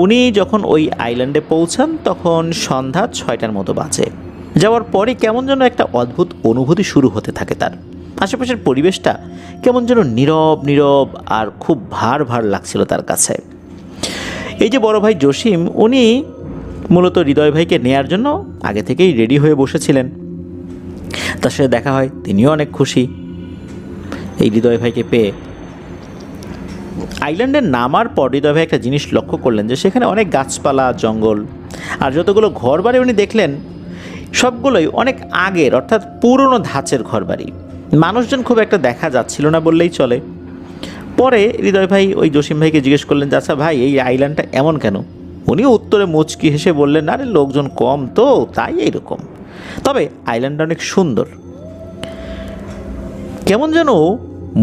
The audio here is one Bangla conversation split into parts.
উনি যখন ওই আইল্যান্ডে পৌঁছান তখন সন্ধ্যা 6টার মতো বাজে। যাওয়ার পরে কেমন যেন একটা অদ্ভুত অনুভূতি শুরু হতে থাকে তার। আশেপাশের পরিবেশটা কেমন যেন নীরব নীরব আর খুব ভার ভার লাগছিল তার কাছে। এই যে বড় ভাই জসিম, উনি মূলত হৃদয় ভাইকে নেয়ার জন্য আগে থেকেই রেডি হয়ে বসেছিলেন। তার সাথে দেখা হয়, তিনিও অনেক খুশি এই হৃদয় ভাইকে পেয়ে। আইল্যান্ডে নামার পর হৃদয় ভাই একটা জিনিস লক্ষ্য করলেন যে সেখানে অনেক গাছপালা, জঙ্গল, আর যতগুলো ঘরবাড়ি উনি দেখলেন সবগুলোই অনেক আগের, অর্থাৎ পুরনো ধাঁচের ঘরবাড়ি। মানুষজন খুব একটা দেখা যাচ্ছিল না বললেই চলে। পরে হৃদয় ভাই ওই জসিম ভাইকে জিজ্ঞেস করলেন যে আচ্ছা ভাই, এই আইল্যান্ডটা এমন কেন? উনিও উত্তরে মুচকি হেসে বললেন, আরে লোকজন কম তো, তাই এইরকম। তবে আইল্যান্ডটা অনেক সুন্দর। কেমন যেন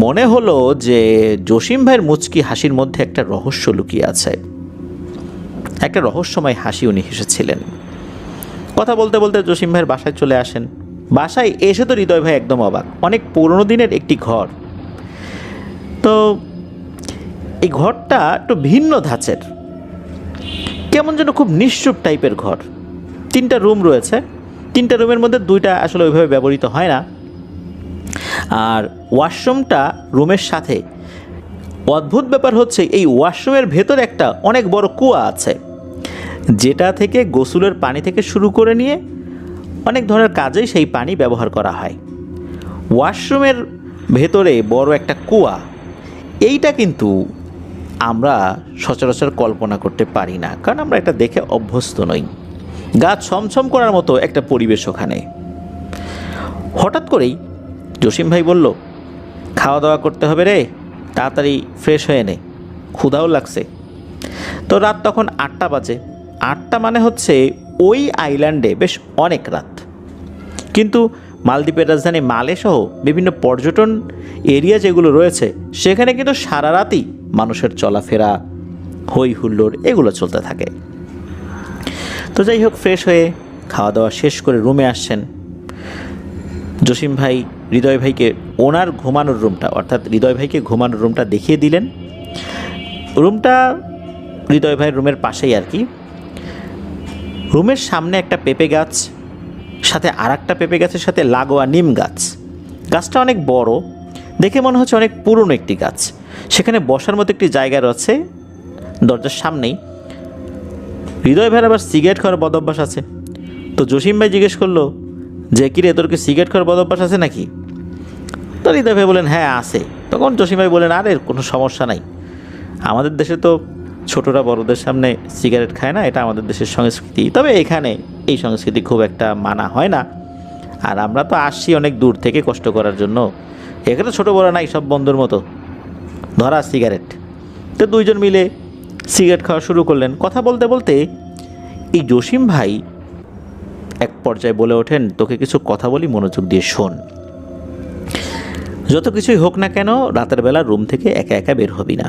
মনে হলো যে জসিম ভাইয়ের মুচকি হাসির মধ্যে একটা রহস্য লুকিয়ে আছে। একটা রহস্যময় হাসি উনি হেসেছিলেন। কথা বলতে বলতে জসিম ভাইয়ের বাসায় চলে আসেন। বাসায় এসে তো হৃদয় ভাই একদম অবাক। অনেক পুরনো দিনের একটি ঘর। তো এই ঘরটা একটু ভিন্ন ধাঁচের, কেমন যেন খুব নিশ্চুপ টাইপের ঘর। 3টা রুম রয়েছে। 3টা রুমের মধ্যে 2টা আসলে ওইভাবে ব্যবহৃত হয় না। আর ওয়াশরুমটা রুমের সাথে। অদ্ভুত ব্যাপার হচ্ছে এই ওয়াশরুমের ভেতরে একটা অনেক বড় কুয়া আছে, যেটা থেকে গোসলের পানি থেকে শুরু করে নিয়ে অনেক ধরনের কাজেই সেই পানি ব্যবহার করা হয়। ওয়াশরুমের ভেতরে বড় একটা কুয়া, এইটা কিন্তু আমরা সচরাচর কল্পনা করতে পারি না, কারণ আমরা এটা দেখে অভ্যস্ত নই। গা ছমছম করার মতো একটা পরিবেশ ওখানে। হঠাৎ করেই জসিম ভাই বলল, খাওয়া দাওয়া করতে হবে রে, তাড়াতাড়ি ফ্রেশ হয়ে নে, ক্ষুধাও লাগছে। তো রাত তখন 8টা বাজে। 8টা মানে হচ্ছে ওই আইল্যান্ডে বেশ অনেক রাত। কিন্তু মালদ্বীপের রাজধানী মালে সহ বিভিন্ন পর্যটন এরিয়া যেগুলো রয়েছে সেখানে কিন্তু সারা রাতই মানুষের চলাফেরা, হই হুল্লোড় এগুলো চলতে থাকে। তো যাই হোক, ফ্রেশ হয়ে খাওয়া দাওয়া শেষ করে রুমে আসছেন। জসিম ভাই হৃদয় ভাইকে ওনার ঘুমানোর রুমটা, অর্থাৎ হৃদয় ভাইকে ঘুমানোর রুমটা দেখিয়ে দিলেন। রুমটা হৃদয় ভাইয়ের রুমের পাশেই আর কি। রুমের সামনে একটা পেঁপে গাছ, সাথে আর একটা পেঁপে গাছের সাথে লাগোয়া নিম গাছ। গাছটা অনেক বড়, দেখে মনে হচ্ছে অনেক পুরনো একটি গাছ। সেখানে বসার মতো একটি জায়গা রয়েছে দরজার সামনেই। হৃদয় ভাইয়ের আবার সিগারেট খাওয়ার বদ অভ্যাস আছে। তো জসিম ভাই জিজ্ঞেস করলো যে কিরে, তোর কি সিগারেট খাওয়ার বদ অভ্যাস আছে নাকি? তো হৃদয় ভাই বলেন, হ্যাঁ আছে। তখন জসিম ভাই বলেন, আরে কোনো সমস্যা নাই, আমাদের দেশে তো ছোটরা বড়দের সামনে সিগারেট খায় না, এটা আমাদের দেশের সংস্কৃতি। তবে এখানে এই সংস্কৃতি খুব একটা মানা হয় না, আর আমরা তো আসছি অনেক দূর থেকে কষ্ট করার জন্য। এখানে ছোটো বড় নাই, সব বন্ধুর মতো ধরা সিগারেট। তো দুইজন মিলে সিগারেট খাওয়া শুরু করলেন। কথা বলতে বলতে এই জসিম ভাই এক পর্যায়ে বলে ওঠেন, তোকে কিছু কথা বলি, মনোযোগ দিয়ে শোন। যত কিছুই হোক না কেন, রাতের বেলা রুম থেকে একা একা বের হবি না,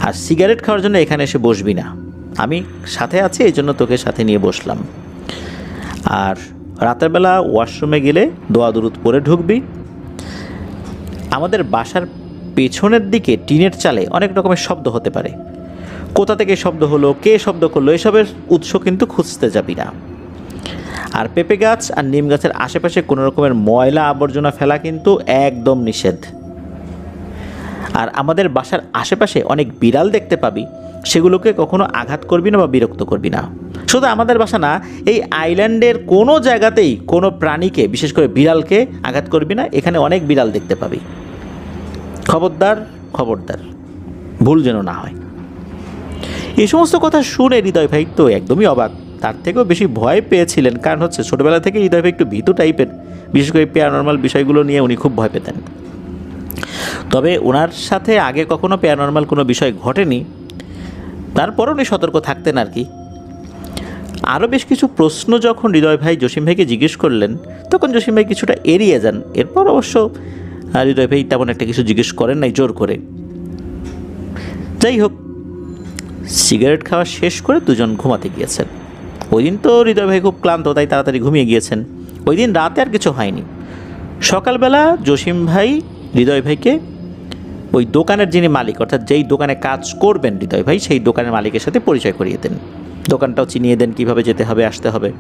আর সিগারেট খাওয়ার জন্য এখানে এসে বসবি না। আমি সাথে আছি, এই জন্য তোকে সাথে নিয়ে বসলাম। আর রাতের বেলা ওয়াশরুমে গেলে দোয়া দুরুদ পরে ঢুকবি। আমাদের বাসার পেছনের দিকে টিনের চালে অনেক রকমের শব্দ হতে পারে। কোথা থেকে শব্দ হলো, কে শব্দ করলো, এসবের উৎস কিন্তু খুঁজতে যাবি না। আর পেঁপে গাছ আর নিম গাছের আশেপাশে কোনো রকমের ময়লা আবর্জনা ফেলা কিন্তু একদম নিষেধ। আর আমাদের বাসার আশেপাশে অনেক বিড়াল দেখতে পাবি, সেগুলোকে কখনো আঘাত করবি না বা বিরক্ত করবি না। শুধু আমাদের বাসা না, এই আইল্যান্ডের কোনো জায়গাতেই কোনো প্রাণীকে, বিশেষ করে বিড়ালকে আঘাত করবি না। এখানে অনেক বিড়াল দেখতে পাবি। খবরদার খবরদার, ভুল যেন না হয়। এই সমস্ত কথা শুনে হৃদয় ভাই তো একদমই অবাক। তার থেকেও বেশি ভয় পেয়েছিলেন, কারণ হচ্ছে ছোটোবেলা থেকে হৃদয় ভাই একটু ভীতু টাইপের। বিশেষ করে প্যারানর্মাল বিষয়গুলো নিয়ে উনি খুব ভয় পেতেন। তবে ওনার সাথে আগে কখনো প্যারানর্মাল কোনো বিষয় ঘটেনি, তারপরও উনি সতর্ক থাকতেন আর কি। আরও বেশ কিছু প্রশ্ন যখন হৃদয় ভাই জসিম ভাইকে জিজ্ঞেস করলেন, তখন জসিম ভাই কিছুটা এড়িয়ে যান। এরপর অবশ্য হৃদয় ভাই তেমন একটা কিছু জিজ্ঞেস করেন নাই জোর করে। যাই হোক, সিগারেট খাওয়া শেষ করে দুজন ঘুমাতে গিয়েছেন। ওই দিন তো হৃদয় ভাই খুব ক্লান্ত, তাই তাড়াতাড়ি ঘুমিয়ে গিয়েছেন। ওই দিন রাতে আর কিছু হয়নি। সকালবেলা জসিম ভাই হৃদয় ভাইকে ওই দোকানের যিনি মালিক, অর্থাৎ যেই দোকানে কাজ করবেন হৃদয় ভাই, সেই দোকানের মালিকের সাথে পরিচয় করিয়ে দেন, দোকানটাও চিনিয়ে দেন, কীভাবে যেতে হবে আসতে হবে।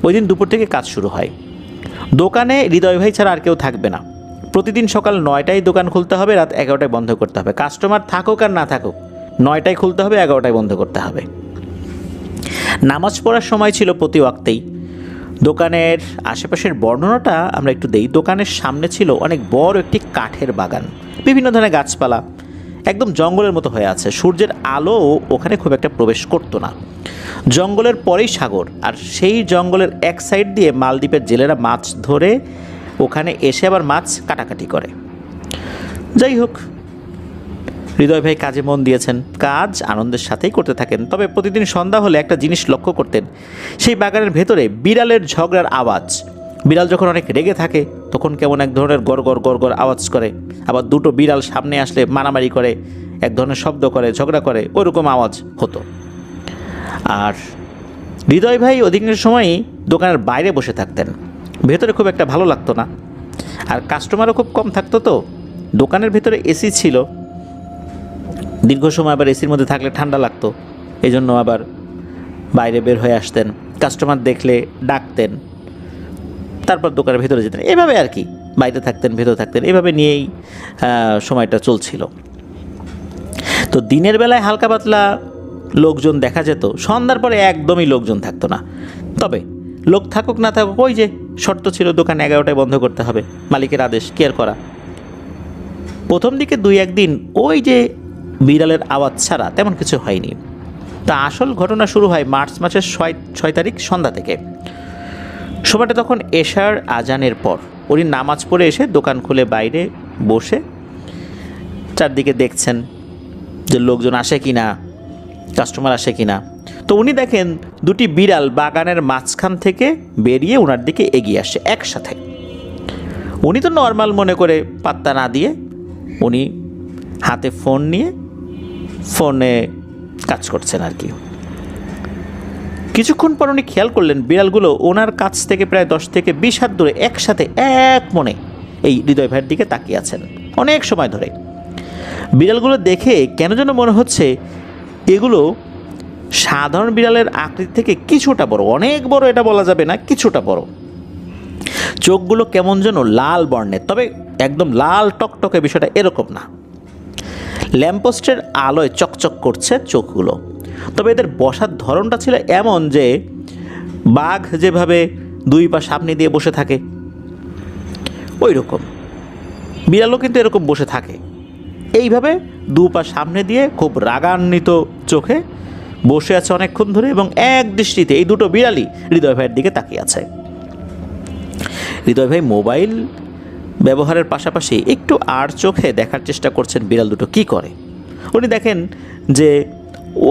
ওই দিন দুপুর থেকে কাজ শুরু হয়। দোকানে হৃদয় ভাই ছাড়া আর কেউ থাকবে না। প্রতিদিন সকাল 9টায় দোকান খুলতে হবে, রাত 11টায় বন্ধ করতে হবে। কাস্টমার থাকুক আর না থাকুক, 9টায় খুলতে হবে, 11টায় বন্ধ করতে হবে। নামাজ পড়ার সময় ছিল প্রতি ওয়াক্তেই। দোকানের আশেপাশের বর্ণনাটা আমরা একটু দেই। দোকানের সামনে ছিল অনেক বড় একটি কাঠের বাগান, বিভিন্ন ধরনের গাছপালা, একদম জঙ্গলের মতো হয়ে আছে। সূর্যের আলো ওখানে খুব একটা প্রবেশ করতো না। জঙ্গলের পরেই সাগর, আর সেই জঙ্গলের এক সাইড দিয়ে মালদ্বীপের জেলেরা মাছ ধরে ওখানে এসে আবার মাছ কাটাকাটি করে। যাই হোক, হৃদয় ভাই কাজে মন দিয়েছেন, কাজ আনন্দের সাথেই করতে থাকেন। তবে প্রতিদিন সন্ধ্যা হলে একটা জিনিস লক্ষ্য করতেন, সেই বাগানের ভেতরে বিড়ালের ঝগড়ার আওয়াজ। বিড়াল যখন অনেক রেগে থাকে তখন কেমন এক ধরনের গড় গড় গড় গড় আওয়াজ করে, আবার দুটো বিড়াল সামনে আসলে মারামারি করে, এক ধরনের শব্দ করে, ঝগড়া করে, ওরকম আওয়াজ হতো। আর হৃদয় ভাই অধিকাংশ সময়ই দোকানের বাইরে বসে থাকতেন, ভেতরে খুব একটা ভালো লাগতো না। আর কাস্টমারও খুব কম থাকতো, তো দোকানের ভেতরে এসি ছিল, দীর্ঘ সময় আবার এসির মধ্যে থাকলে ঠান্ডা লাগতো, এই জন্য আবার বাইরে বের হয়ে আসতেন, কাস্টমার দেখলে ডাকতেন, তারপর দোকানের ভেতরে যেতেন। এভাবে আর কি, বাইরে থাকতেন, ভেতরে থাকতেন, এভাবে নিয়েই সময়টা চলছিল। তো দিনের বেলায় হালকা পাতলা লোকজন দেখা যেত, সন্ধ্যার পরে একদমই লোকজন থাকতো না। তবে লোক থাকুক না থাকুক, ওই যে শর্ত ছিল দোকান 11টায় বন্ধ করতে হবে, মালিকের আদেশ, কেয়ার করা। প্রথম দিকে 2-1 দিন ওই যে বিড়ালের আওয়াজ ছাড়া তেমন কিছু হয়নি। তা আসল ঘটনা শুরু হয় মার্চ মাসের 6 তারিখ সন্ধ্যা থেকে। সময়টা তখন এশার আজানের পর। উনি নামাজ পড়ে এসে দোকান খুলে বাইরে বসে চারদিকে দেখছেন যে লোকজন আসে কি না, কাস্টমার আসে কি না। তো উনি দেখেন দুটি বিড়াল বাগানের মাঝখান থেকে বেরিয়ে ওনার দিকে এগিয়ে আসে একসাথে। উনি তো নর্মাল মনে করে পাত্তা না দিয়ে উনি হাতে ফোন নিয়ে ফোনে কাজ করছেন আর কি। কিছুক্ষণ পর উনি খেয়াল করলেন বিড়ালগুলো ওনার কাছ থেকে প্রায় 10 থেকে 20 হাত দূরে একসাথে এক মনে এই হৃদয় ভাইয়ের দিকে তাকিয়ে আছেন অনেক সময় ধরে। বিড়ালগুলো দেখে কেন যেন মনে হচ্ছে এগুলো সাধারণ বিড়ালের আকৃতি থেকে কিছুটা বড়, অনেক বড় এটা বলা যাবে না, কিছুটা বড়। চোখগুলো কেমন যেন লাল বর্ণের, তবে একদম লাল টকটকে বিষয়টা এরকম না। ল্যাম্পপোস্টের আলোয় চকচক করছে চোখগুলো। তবে এদের বসার ধরনটা ছিল এমন যে বাঘ যেভাবে 2 পা সামনে দিয়ে বসে থাকে ওই রকম বিড়ালও কিন্তু এরকম বসে থাকে, এইভাবে 2 পা সামনে দিয়ে খুব রাগান্বিত চোখে বসে আছে অনেকক্ষণ ধরে, এবং এক দৃষ্টিতে এই দুটো বিড়ালই হৃদয় ভাইয়ের দিকে তাকিয়ে আছে। হৃদয় ভাই মোবাইল ব্যবহারের পাশাপাশি একটু আর চোখে দেখার চেষ্টা করছেন বিড়াল দুটো কী করে। উনি দেখেন যে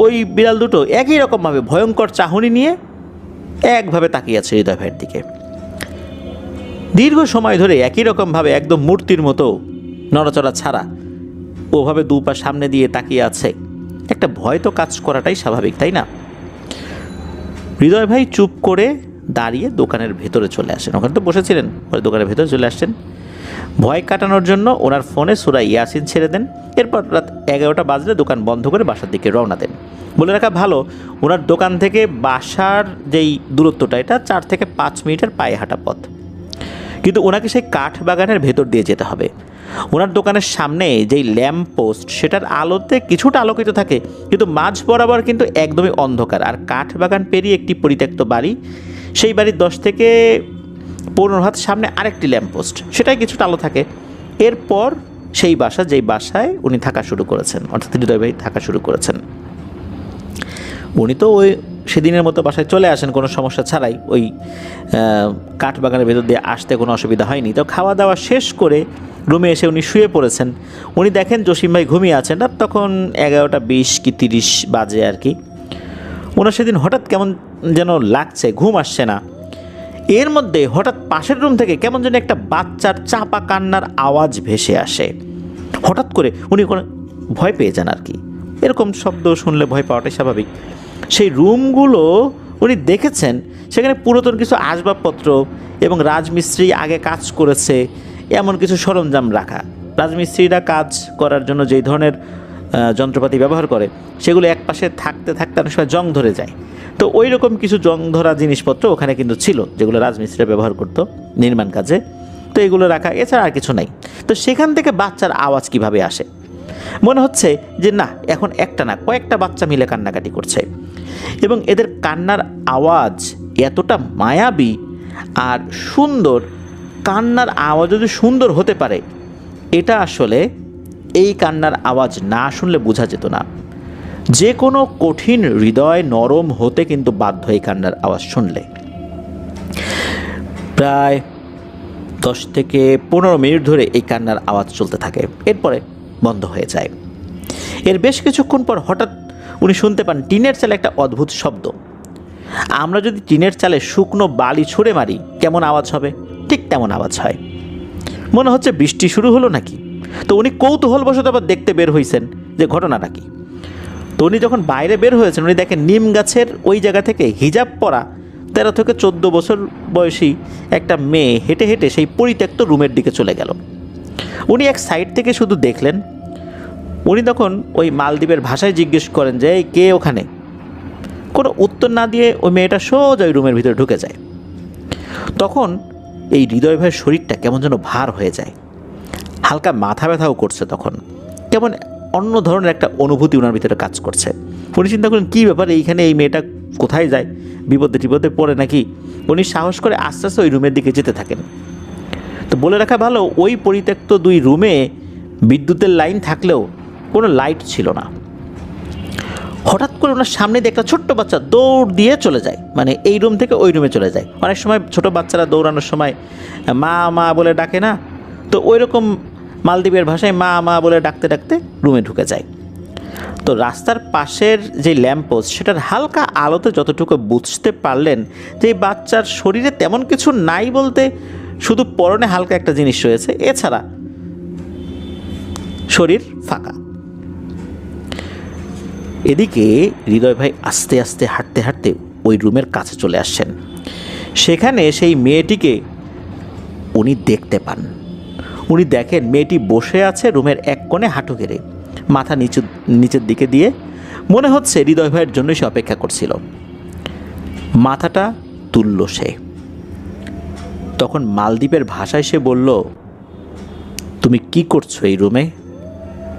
ওই বিড়াল দুটো একই রকমভাবে ভয়ঙ্কর চাহনি নিয়ে একভাবে তাকিয়ে আছে হৃদয় ভাইয়ের দিকে। দীর্ঘ সময় ধরে একই রকমভাবে একদম মূর্তির মতো নড়াচড়া ছাড়া ওভাবে 2 পা সামনে দিয়ে তাকিয়ে আছে। একটা ভয় তো কাজ করাটাই স্বাভাবিক, তাই না? হৃদয় ভাই চুপ করে দাঁড়িয়ে দোকানের ভেতরে চলে আসেন। ওখানে তো বসেছিলেন, পরে দোকানের ভেতরে চলে আসছেন। ভয় কাটানোর জন্য ওনার ফোনে সূরা ইয়াসিন ছেড়ে দেন। এরপর রাত 11টা বাজলে দোকান বন্ধ করে বাসার দিকে রওনা দেন। বলে রাখা ভালো, ওনার দোকান থেকে বাসার যেই দূরত্বটা এটা 4 থেকে 5 মিনিটের পায়ে হাঁটা পথ, কিন্তু ওনাকে সেই কাঠ বাগানের ভেতর দিয়ে যেতে হবে। ওনার দোকানের সামনে যেই ল্যাম্প পোস্ট সেটার আলোতে কিছুটা আলোকিত থাকে, কিন্তু মাঝ বরাবর কিন্তু একদমই অন্ধকার। আর কাঠ বাগান পেরিয়ে একটি পরিত্যক্ত বাড়ি, সেই বাড়ির 10 থেকে 15 হাত সামনে আরেকটি ল্যাম্প পোস্ট, সেটাই কিছুটা আলো থাকে। এরপর সেই বাসা, যেই বাসায় উনি থাকা শুরু করেছেন, অর্থাৎ হৃদয় ভাই থাকা শুরু করেছেন। উনি তো ওই সেদিনের মতো বাসায় চলে আসেন কোনো সমস্যা ছাড়াই, ওই কাঠ বাগানের ভেতর দিয়ে আসতে কোনো অসুবিধা হয়নি। তো খাওয়া দাওয়া শেষ করে রুমে এসে উনি শুয়ে পড়েছেন। উনি দেখেন জসিম ভাই ঘুমিয়ে আছেন। রাত তখন 11:20 কি 30 বাজে আর কি। ওনার সেদিন হঠাৎ কেমন যেন লাগছে, ঘুম আসছে না। এর মধ্যে হঠাৎ পাশের রুম থেকে কেমন যেন একটা বাচ্চার চাপা কান্নার আওয়াজ ভেসে আসে। হঠাৎ করে উনি কোনো ভয় পেয়ে যান আর কি। এরকম শব্দ শুনলে ভয় পাওয়াটাই স্বাভাবিক। সেই রুমগুলো উনি দেখেছেন, সেখানে পুরাতন কিছু আসবাবপত্র এবং রাজমিস্ত্রি আগে কাজ করেছে এমন কিছু সরঞ্জাম রাজমিস্ত্রিরা কাজ করার জন্য যেই ধরনের যন্ত্রপাতি ব্যবহার করে সেগুলো এক পাশে থাকতে থাকতে অনেক সময় জং ধরে যায়। তো ওই রকম কিছু জং ধরা জিনিসপত্র ওখানে কিন্তু ছিল, যেগুলো রাজমিস্ত্রিরা ব্যবহার করতো নির্মাণ কাজে। তো এগুলো রাখা, এছাড়া আর কিছু নাই। তো সেখান থেকে বাচ্চার আওয়াজ কিভাবে আসে? মনে হচ্ছে যে না, এখন একটা না, কয়েকটা বাচ্চা মিলে কান্নাকাটি করছে, এবং এদের কান্নার আওয়াজ এতটা মায়াবী আর সুন্দর। কান্নার আওয়াজ যদি সুন্দর হতে পারে, এটা আসলে এই কান্নার আওয়াজ না শুনলে বোঝা যেত না। যে কোনো কঠিন হৃদয় নরম হতে কিন্তু বাধ্য এই কান্নার আওয়াজ শুনলে। প্রায় 10 থেকে 15 মিনিট ধরে এই কান্নার আওয়াজ চলতে থাকে, এরপরে বন্ধ হয়ে যায়। এর বেশ কিছুক্ষণ পর হঠাৎ উনি শুনতে পান টিনের চালে একটা অদ্ভুত শব্দ। আমরা যদি টিনের চালে শুকনো বালি ছুঁড়ে মারি কেমন আওয়াজ হবে, ঠিক তেমন আওয়াজ হয়। মনে হচ্ছে বৃষ্টি শুরু হলো নাকি। তো উনি কৌতূহলবশত আবার দেখতে বের হয়েছেন যে ঘটনাটা কি। তো উনি যখন বাইরে বের হয়েছেন, উনি দেখেন নিম গাছের ওই জায়গা থেকে হিজাব পরা 13 থেকে 14 বছর বয়সী একটা মেয়ে হেঁটে হেঁটে সেই পরিত্যক্ত রুমের দিকে চলে গেল। উনি এক সাইড থেকে শুধু দেখলেন। উনি তখন ওই মালদ্বীপের ভাষায় জিজ্ঞেস করেন যে এই কে ওখানে। কোনো উত্তর না দিয়ে ওই মেয়েটা সোজা ওই রুমের ভিতরে ঢুকে যায়। তখন এই হৃদয় ভাইয়ের শরীরটা কেমন যেন ভার হয়ে যায়, হালকা মাথা ব্যথাও করছে। তখন কেমন অন্য ধরনের একটা অনুভূতি ওনার ভিতরে কাজ করছে। উনি চিন্তা করেন কী ব্যাপার, এইখানে এই মেয়েটা কোথায় যায়, বিপদে টিপদে পড়ে নাকি। উনি সাহস করে আস্তে আস্তে ওই রুমের দিকে যেতে থাকেন। তো বলে রাখা ভালো, ওই পরিত্যক্ত 2 রুমে বিদ্যুতের লাইন থাকলেও কোনো লাইট ছিল না। হঠাৎ করে ওনার সামনে দিয়ে একটা ছোট্ট বাচ্চা দৌড় দিয়ে চলে যায়, মানে এই রুম থেকে ওই রুমে চলে যায়। অনেক সময় ছোট বাচ্চারা দৌড়ানোর সময় মা মা বলে ডাকে না, তো ওই রকম মালদ্বীপের ভাষায় মা মা বলে ডাকতে ডাকতে রুমে ঢুকে যায়। তো রাস্তার পাশের যে ল্যাম্পপোস্ট, সেটার হালকা আলোতে যতটুকু বুঝতে পারলেন যে এই বাচ্চার শরীরে তেমন কিছু নাই, বলতে শুধু পরনে হালকা একটা জিনিস রয়েছে, এছাড়া শরীর ফাঁকা। এদিকে হৃদয় ভাই আস্তে আস্তে হাঁটতে হাঁটতে ওই রুমের কাছে চলে আসছেন। সেখানে সেই মেয়েটিকে উনি দেখতে পান। উনি দেখেন মেয়েটি বসে আছে রুমের এক কোণে হাঁটু গেড়ে, মাথা নিচের দিকে দিয়ে। মনে হচ্ছে হৃদয় ভাইয়ের জন্যই সে অপেক্ষা করছিল। মাথাটা তুলল সে। তখন মালদ্বীপের ভাষায় সে বলল, তুমি কি করছো এই রুমে?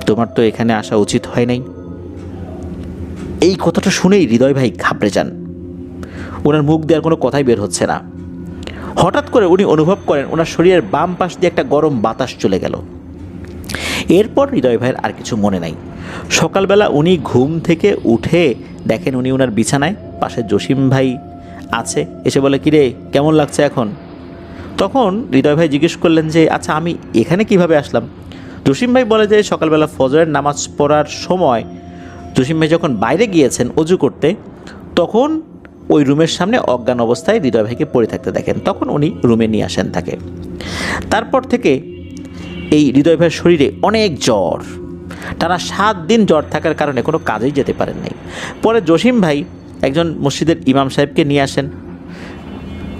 তোমার তো এখানে আসা উচিত হয় নাই। এই কথাটা শুনেই হৃদয় ভাই ঘাবড়ে যান। ওনার মুখ দিয়ে আর কোনো কথাই বের হচ্ছে না। হঠাৎ করে উনি অনুভব করেন ওনার শরীরের বাম পাশ দিয়ে একটা গরম বাতাস চলে গেল। এরপর হৃদয় ভাইয়ের আর কিছু মনে নাই। সকালবেলা উনি ঘুম থেকে উঠে দেখেন উনি ওনার বিছানায়, পাশে জসিম ভাই আছে। এসে বলে, কিরে কেমন লাগছে এখন? তখন হৃদয় ভাই জিজ্ঞেস করলেন যে আচ্ছা আমি এখানে কিভাবে আসলাম? জসিম ভাই বলে যে সকালবেলা ফজরের নামাজ পড়ার সময় জসিম ভাই যখন বাইরে গিয়েছেন অজু করতে, তখন ওই রুমের সামনে অজ্ঞান অবস্থায় হৃদয় ভাইকে পড়ে থাকতে দেখেন। তখন উনি রুমে নিয়ে আসেন তাকে। তারপর থেকে এই হৃদয় ভাইয়ের শরীরে অনেক জ্বর, টানা 7 দিন জ্বর থাকার কারণে কোনো কাজেই যেতে পারেন নাই। পরে জসিম ভাই একজন মসজিদের ইমাম সাহেবকে নিয়ে আসেন।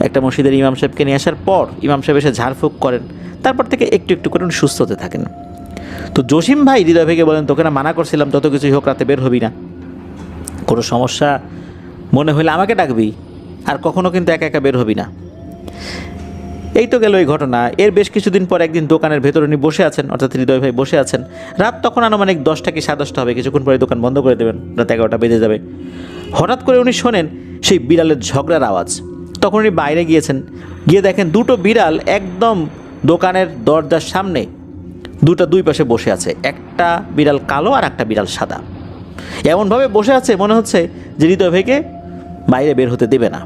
একটা মসজিদের ইমাম সাহেবকে নিয়ে আসার পর ইমাম সাহেব এসে ঝাড়ফুঁক করেন। তারপর থেকে একটু একটু করে উনি সুস্থ হতে থাকেন। তো জসিম ভাই হৃদয় ভাইকে বলেন, তোকে না মানা করছিলাম যত কিছুই হোক রাতে বের হবি না, কোনো সমস্যা মনে হলে আমাকে ডাকবি, আর কখনো কিন্তু একা একা বের হবি না। এই তো গেল এই ঘটনা। এর বেশ কিছুদিন পর একদিন দোকানের ভেতরে উনি বসে আছেন, অর্থাৎ হৃদয় ভাই বসে আছেন। রাত তখন আনুমানিক 10টা কি 10:30 হবে। কিছুক্ষণ পরে দোকান বন্ধ করে দেবেন, রাত 11টা বেজে যাবে। হঠাৎ করে উনি শোনেন সেই বিড়ালের ঝগড়ার আওয়াজ। তখন উনি বাইরে গিয়েছেন, গিয়ে দেখেন 2টো বিড়াল একদম দোকানের দরজার সামনে 2 পাশে বসে আছে। একটা বিড়াল কালো আর একটা বিড়াল সাদা। এমনভাবে বসে আছে মনে হচ্ছে যে হৃদয় ভাইকে বাইরে বের হতে দেবে না।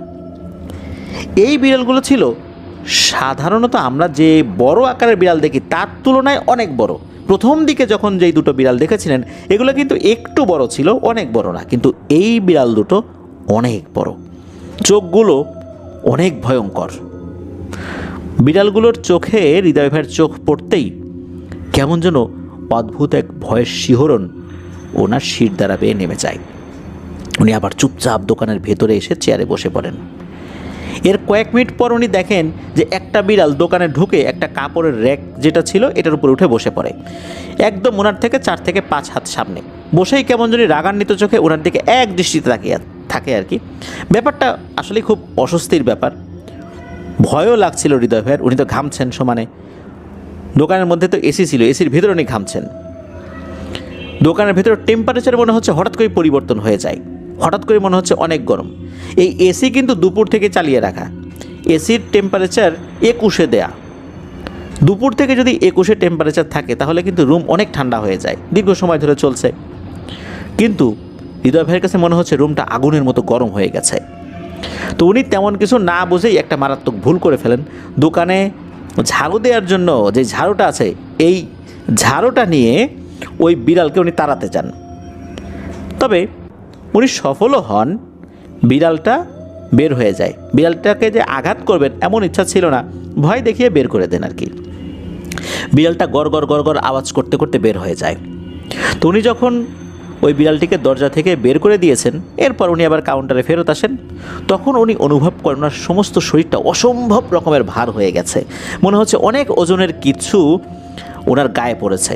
এই বিড়ালগুলো ছিল সাধারণত আমরা যে বড় আকারের বিড়াল দেখি তার তুলনায় অনেক বড়। প্রথম দিকে যখন যেই 2টো বিড়াল দেখেছিলেন এগুলো কিন্তু একটু বড় ছিল, অনেক বড় না। কিন্তু এই বিড়াল দুটো অনেক বড়, চোখগুলো অনেক ভয়ঙ্কর। বিড়ালগুলোর চোখে হৃদয় ভাইয়ের চোখ পড়তেই কেমন যেন অদ্ভুত এক ভয়ের শিহরণ ওনার শির দ্বারা বেয়ে নেমে যায়। উনি আবার চুপচাপ দোকানের ভেতরে এসে চেয়ারে বসে পড়েন। এর কয়েক মিনিট পর উনি দেখেন যে একটা বিড়াল দোকানে ঢুকে একটা কাপড়ের র্যাক যেটা ছিল এটার উপরে উঠে বসে পড়ে, একদম ওনার থেকে 4 থেকে 5 হাত সামনে বসেই কেমন যদি রাগান্বিত চোখে ওনার দিকে এক দৃষ্টিতে তাকিয়ে থাকে আর কি। ব্যাপারটা আসলে খুব অস্বস্তির ব্যাপার, ভয়ও লাগছিল হৃদয় ভাইয়ের। উনি তো ঘামছেন সমানে, দোকানের মধ্যে তো এসি ছিল, এসির ভিতরে উনি ঘামছেন। দোকানের ভেতরে টেম্পারেচার মনে হচ্ছে হঠাৎ করে পরিবর্তন হয়ে যায়, হঠাৎ করে মনে হচ্ছে অনেক গরম। এই এসি কিন্তু দুপুর থেকে চালিয়ে রাখা, এসির টেম্পারেচার 21-এ দেয়া। দুপুর থেকে যদি 21-এ টেম্পারেচার থাকে তাহলে কিন্তু রুম অনেক ঠান্ডা হয়ে যায়, দীর্ঘ সময় ধরে চলছে। কিন্তু হৃদয় ভাইয়ের কাছে মনে হচ্ছে রুমটা আগুনের মতো গরম হয়ে গেছে। তো উনি তেমন কিছু না বুঝেই একটা মারাত্মক ভুল করে ফেলেন। দোকানে ঝাড়ু দেওয়ার জন্য যে ঝাড়ুটা আছে, এই ঝাড়ুটা নিয়ে ওই বিড়ালকে উনি তাড়াতে চান। তবে উনি সফলও হন, বিড়ালটা বের হয়ে যায়। বিড়ালটাকে যে আঘাত করবেন এমন ইচ্ছা ছিল না, ভয় দেখিয়ে বের করে দেন আর কি। বিড়ালটা গড় গড় গড় গড় আওয়াজ করতে করতে বের হয়ে যায়। তো উনি যখন ওই বিড়ালটিকে দরজা থেকে বের করে দিয়েছেন, এরপর উনি আবার কাউন্টারে ফেরত আসেন। তখন উনি অনুভব করেন ওনার সমস্ত শরীরটা অসম্ভব রকমের ভার হয়ে গেছে, মনে হচ্ছে অনেক ওজনের কিছু ওনার গায়ে পড়েছে।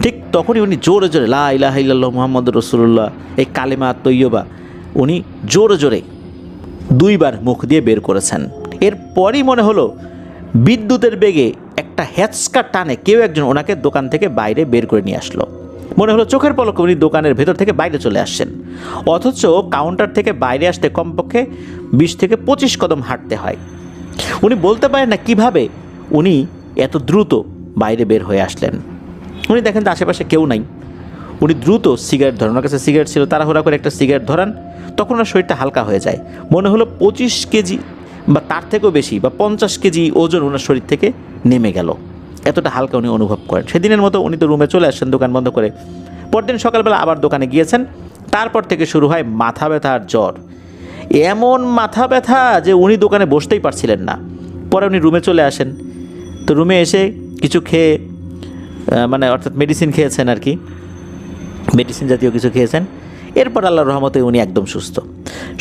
ঠিক তখনই উনি জোরে জোরে লা ইলাহা ইল্লাল্লাহ মুহাম্মাদুর রাসূলুল্লাহ, এই কালেমা তৈয়বা উনি জোরে জোরে 2 বার মুখ দিয়ে বের করেছেন। এরপরই মনে হলো বিদ্যুতের বেগে একটা হ্যাচকা টানে কেউ একজন ওনাকে দোকান থেকে বাইরে বের করে নিয়ে আসলো। মনে হলো চোখের পলকে উনি দোকানের ভেতর থেকে বাইরে চলে আসছেন, অথচ কাউন্টার থেকে বাইরে আসতে কমপক্ষে 20 থেকে 25 কদম হাঁটতে হয়। উনি বলতে পারেন না কিভাবে উনি এত দ্রুত বাইরে বের হয়ে আসলেন। উনি দেখেন তো আশেপাশে কেউ নাই, উনি দ্রুত সিগারেট ধরান, ওনার কাছে সিগারেট ছিল, তাড়াহুড়া করে একটা সিগারেট ধরান। তখন ওনার শরীরটা হালকা হয়ে যায়, মনে হলো 25 কেজি বা তার থেকেও বেশি বা 50 কেজি ওজন ওনার শরীর থেকে নেমে গেল, এতটা হালকা উনি অনুভব করেন। সেদিনের মতো উনি তো রুমে চলে আসছেন দোকান বন্ধ করে। পরদিন সকালবেলা আবার দোকানে গিয়েছেন। তারপর থেকে শুরু হয় মাথা ব্যথা আর জ্বর, এমন মাথা ব্যথা যে উনি দোকানে বসতেই পারছিলেন না। পরে উনি রুমে চলে আসেন। তো রুমে এসে কিছু খেয়ে মানে অর্থাৎ মেডিসিন খেয়েছেন আর কি, মেডিসিন জাতীয় কিছু খেয়েছেন। এরপর আল্লাহর রহমতে উনি একদম সুস্থ।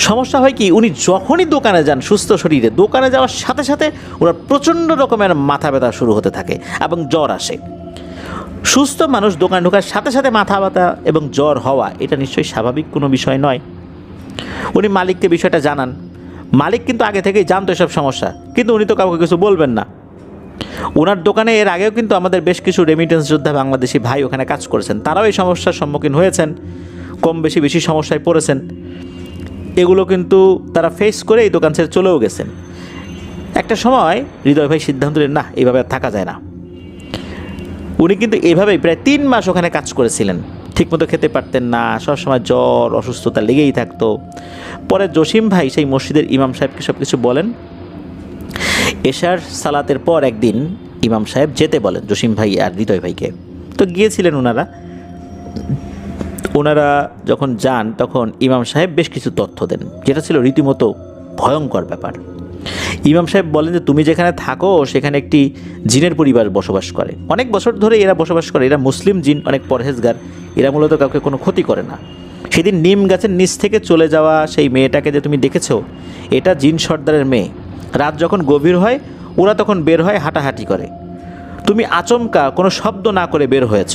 সমস্যা হয় কি, উনি যখনই দোকানে যান সুস্থ শরীরে, দোকানে যাওয়ার সাথে সাথে ওনার প্রচণ্ড রকমের মাথা ব্যথা শুরু হতে থাকে এবং জ্বর আসে। সুস্থ মানুষ দোকানে ঢোকার সাথে সাথে মাথা ব্যথা এবং জ্বর হওয়া এটা নিশ্চয়ই স্বাভাবিক কোনো বিষয় নয়। উনি মালিককে বিষয়টা জানান। মালিক কিন্তু আগে থেকেই জানতো এসব সমস্যা, কিন্তু উনি তো কাউকে কিছু বলবেন না। ওনার দোকানে এর আগেও কিন্তু আমাদের বেশ কিছু রেমিটেন্স যোদ্ধা বাংলাদেশি ভাই ওখানে কাজ করেছেন, তারাও এই সমস্যার সম্মুখীন হয়েছেন, কম বেশি সমস্যায় পড়েছেন। এগুলো কিন্তু তারা ফেস করে এই দোকান ছেড়ে চলেও গেছেন। একটা সময় হৃদয় ভাই সিদ্ধান্ত নিলেন না, এইভাবে আর থাকা যায় না। উনি কিন্তু এভাবেই প্রায় 3 মাস ওখানে কাজ করেছিলেন, ঠিকমতো খেতে পারতেন না, সবসময় জ্বর অসুস্থতা লেগেই থাকতো। পরে জসিম ভাই সেই মসজিদের ইমাম সাহেবকে সব কিছু বলেন। এশার সালাতের পর একদিন ইমাম সাহেব যেতে বলেন জসিম ভাই আর হৃদয় ভাইকে। তো গিয়েছিলেন ওনারা যখন যান তখন ইমাম সাহেব বেশ কিছু তথ্য দেন, যেটা ছিল রীতিমতো ভয়ঙ্কর ব্যাপার। ইমাম সাহেব বলেন যে তুমি যেখানে থাকো সেখানে একটি জিনের পরিবার বসবাস করে, অনেক বছর ধরে এরা বসবাস করে, এরা মুসলিম জিন, অনেক পরহেজগার, এরা মূলত কাউকে কোনো ক্ষতি করে না। সেদিন নিম গাছের নিচ থেকে চলে যাওয়া সেই মেয়েটাকে যে তুমি দেখেছো, এটা জিন সর্দারের মেয়ে। রাত যখন গভীর হয় ওরা তখন বের হয়, হাঁটাহাঁটি করে, তুমি আচমকা কোনো শব্দ না করে বের হয়েছ।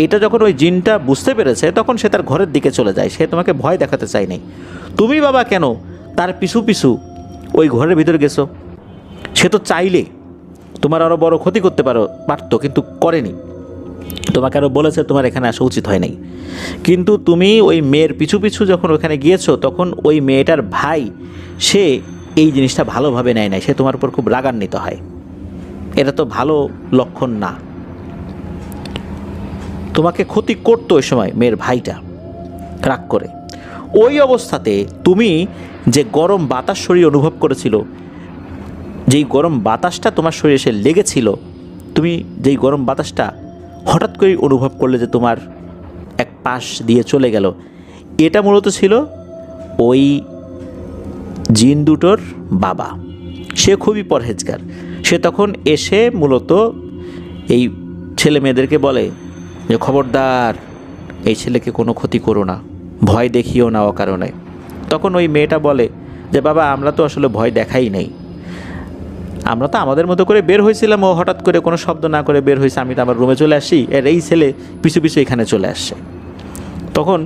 এটা যখন ওই জিনটা বুঝতে পেরেছে তখন সে তার ঘরের দিকে চলে যায়, সে তোমাকে ভয় দেখাতে চায়নি। তুমি বাবা কেন তার পিছু পিছু ওই ঘরের ভিতরে গেছো? সে তো চাইলে তোমার আরও বড় ক্ষতি করতে পারতো, কিন্তু করেনি। তোমাকে আরও বলেছে তোমার এখানে আসা উচিত হয় নাই, কিন্তু তুমি ওই মেয়ের পিছু পিছু যখন ওখানে গিয়েছো তখন ওই মেয়েটার ভাই সে এই জিনিসটা ভালোভাবে নেয় নাই, সে তোমার উপর খুব রাগান্বিত হয়। এটা তো ভালো লক্ষণ না। তোমাকে ক্ষতি করতো ওই সময় মেয়ের ভাইটা রাগ করে। ওই অবস্থাতে তুমি যে গরম বাতাস শরীরে অনুভব করেছিল, যেই গরম বাতাসটা তোমার শরীরে এসে লেগেছিল, তুমি যেই গরম বাতাসটা হঠাৎ করেই অনুভব করলে যে তোমার এক পাশ দিয়ে চলে গেল, এটা মূলত ছিল ওই জিন দুটোর বাবা। সে খুবই পরহেজগার। সে তখন এসে মূলত এই ছেলে মেয়েদেরকে বলে যে খবরদার এই ছেলেকে কোনো ক্ষতি করো না, ভয় দেখিও না অকারণে। তখন ওই মেয়েটা বলে যে বাবা আমরা তো আসলে ভয় দেখাই নাই, আমরা তো আমাদের মতো করে বের হয়েছিলাম, ও হঠাৎ করে কোনো শব্দ না করে বের হয়েছে, আমি তো আমার রুমে চলে আসি, এর এই ছেলে পিছু পিছু এখানে চলে আসছে। তখন